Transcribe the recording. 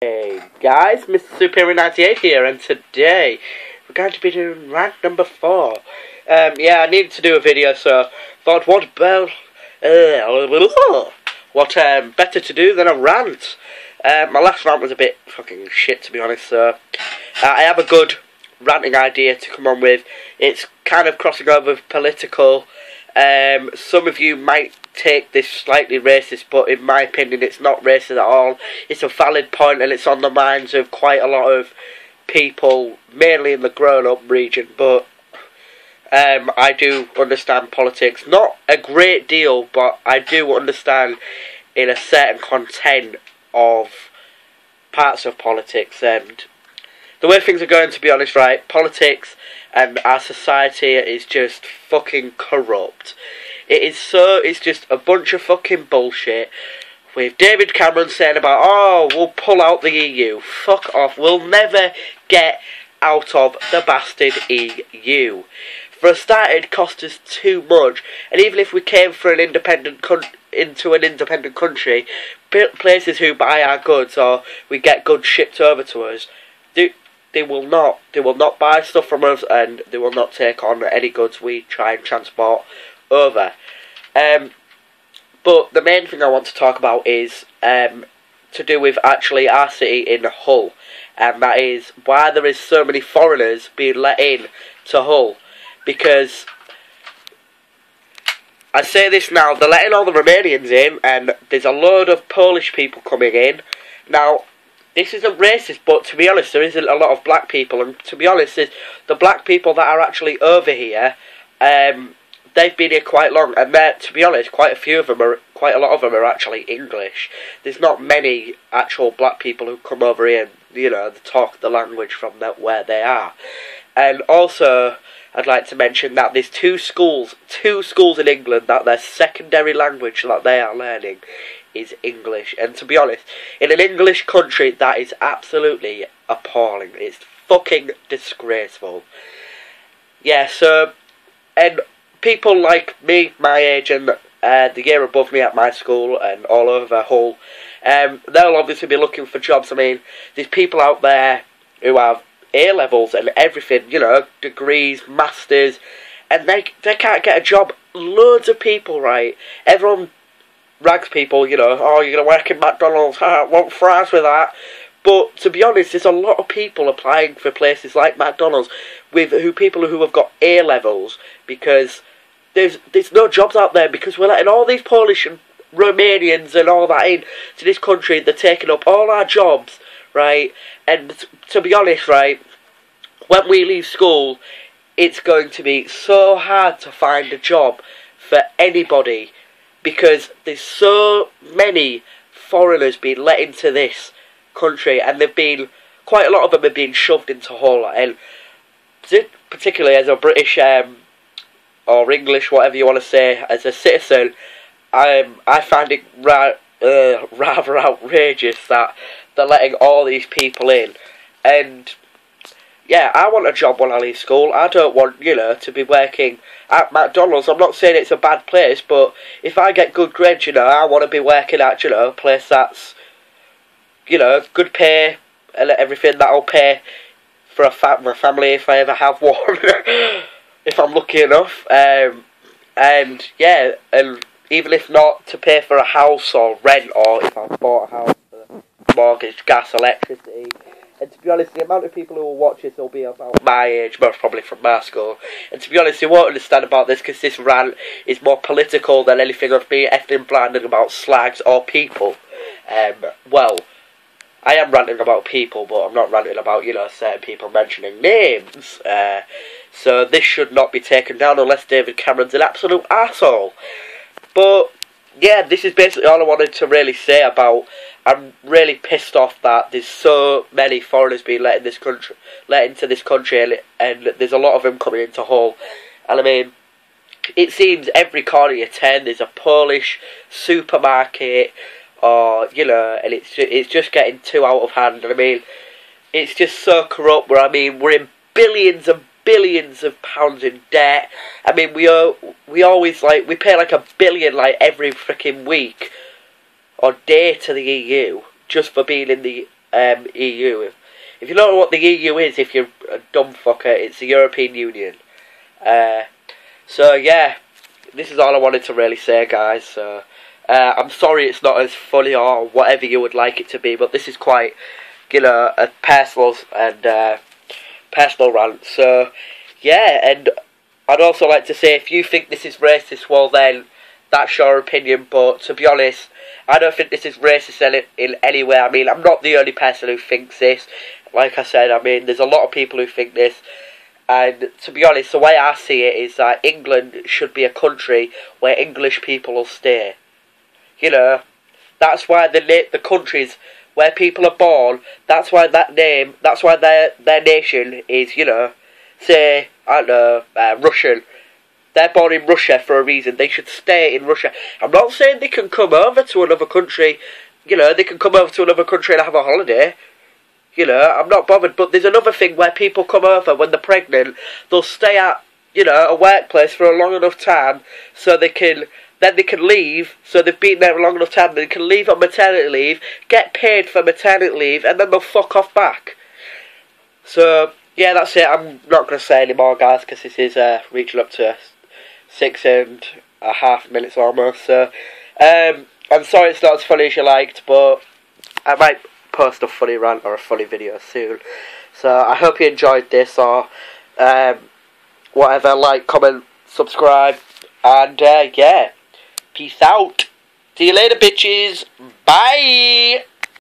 Hey guys, MrSuperior here, and today we're going to be doing rant number 4. Yeah, I needed to do a video, so thought what better to do than a rant. My last rant was a bit fucking shit, to be honest, so I have a good ranting idea to come on with. It's kind of crossing over with political. Some of you might take this slightly racist, but in my opinion it's not racist at all. It's a valid point and it's on the minds of quite a lot of people, mainly in the grown-up region, but I do understand politics. Not a great deal, but I do understand in a certain content of parts of politics and the way things are going, to be honest, right? Politics and our society is just fucking corrupt. It's just a bunch of fucking bullshit. With David Cameron saying about, oh, we'll pull out the EU. Fuck off. We'll never get out of the bastard EU. For a start, it cost us too much. And even if we came for an into an independent country, places who buy our goods or we get goods shipped over to us, they will not buy stuff from us, and they will not take on any goods we try and transport over. But the main thing I want to talk about is to do with actually our city in Hull, and that is why there is so many foreigners being let in to Hull. Because I say this now, they're letting all the Romanians in, and there's a load of Polish people coming in. Now, this isn't racist, but to be honest, there isn't a lot of black people, and to be honest, the black people that are actually over here, they've been here quite long, and to be honest, quite a lot of them are actually English. There's not many actual black people who come over here and, you know, they talk the language from where they are. And also, I'd like to mention that there's two schools in England that their secondary language that they are learning is English. And to be honest, in an English country, that is absolutely appalling. It's fucking disgraceful. Yeah, so, and people like me, my age, and the year above me at my school and all over Hull, they'll obviously be looking for jobs. I mean, there's people out there who have A-levels and everything, you know, degrees, masters, and they can't get a job. Loads of people, right? Everyone rags people, you know, oh, you're going to work in McDonald's, I want fries with that. But to be honest, there's a lot of people applying for places like McDonald's with people who have got A-levels, because there's no jobs out there, because we're letting all these Polish and Romanians and all that in to this country. They're taking up all our jobs, right? And to be honest, right, when we leave school, it's going to be so hard to find a job for anybody, because there's so many foreigners being let into this country, and quite a lot of them are being shoved into Hull. And particularly as a British or English, whatever you want to say, as a citizen, I find it rather outrageous that they're letting all these people in. And yeah, I want a job when I leave school. I don't want, you know, to be working at McDonald's. I'm not saying it's a bad place, but if I get good grades, you know, I want to be working at, you know, a place that's, you know, good pay and everything that'll pay for my family if I ever have one, if I'm lucky enough. And yeah, and even if not, to pay for a house or rent, or if I've bought a house, mortgage, gas, electricity. And to be honest, the amount of people who will watch this will be about my age, most probably from my school. And to be honest, they won't understand about this, because this rant is more political than anything of me effing blanding about slags or people. Well, I am ranting about people, but I'm not ranting about, you know, certain people mentioning names. So this should not be taken down unless David Cameron's an absolute arsehole. But yeah, this is basically all I wanted to really say about. I'm really pissed off that there's so many foreigners being let into this country, and there's a lot of them coming into Hull. And I mean, it seems every corner you turn there's a Polish supermarket, or, you know, and it's just getting too out of hand. And I mean, it's just so corrupt. Where I mean, we're in billions and billions of pounds in debt. I mean, we always, like, we pay like $1 billion like every freaking week or day to the EU just for being in the EU. If you don't know what the EU is, if you're a dumb fucker, it's the European Union. So yeah, this is all I wanted to really say, guys. So I'm sorry it's not as funny or whatever you would like it to be, but this is quite, you know, a personal and personal rant. So yeah, and I'd also like to say, if you think this is racist, well then that's your opinion. But to be honest, I don't think this is racist in any way. I mean, I'm not the only person who thinks this. Like I said, I mean, there's a lot of people who think this. And to be honest, the way I see it is that England should be a country where English people will stay. You know, that's why the countries where people are born, that's why that's why their nation is, you know, say, I don't know, Russian. They're born in Russia for a reason. They should stay in Russia. I'm not saying they can come over to another country. You know, they can come over to another country and have a holiday. You know, I'm not bothered. But there's another thing where people come over when they're pregnant. They'll stay at, you know, a workplace for a long enough time so they can leave. So they've been there a long enough time. They can leave on maternity leave, get paid for maternity leave, and then they'll fuck off back. So yeah, that's it. I'm not going to say any more, guys, because this is reaching up to 6.5 minutes almost. So I'm sorry it's not as funny as you liked, but I might post a funny rant or a funny video soon. So I hope you enjoyed this, or whatever. Like, comment, subscribe, and yeah, peace out. See you later, bitches. Bye.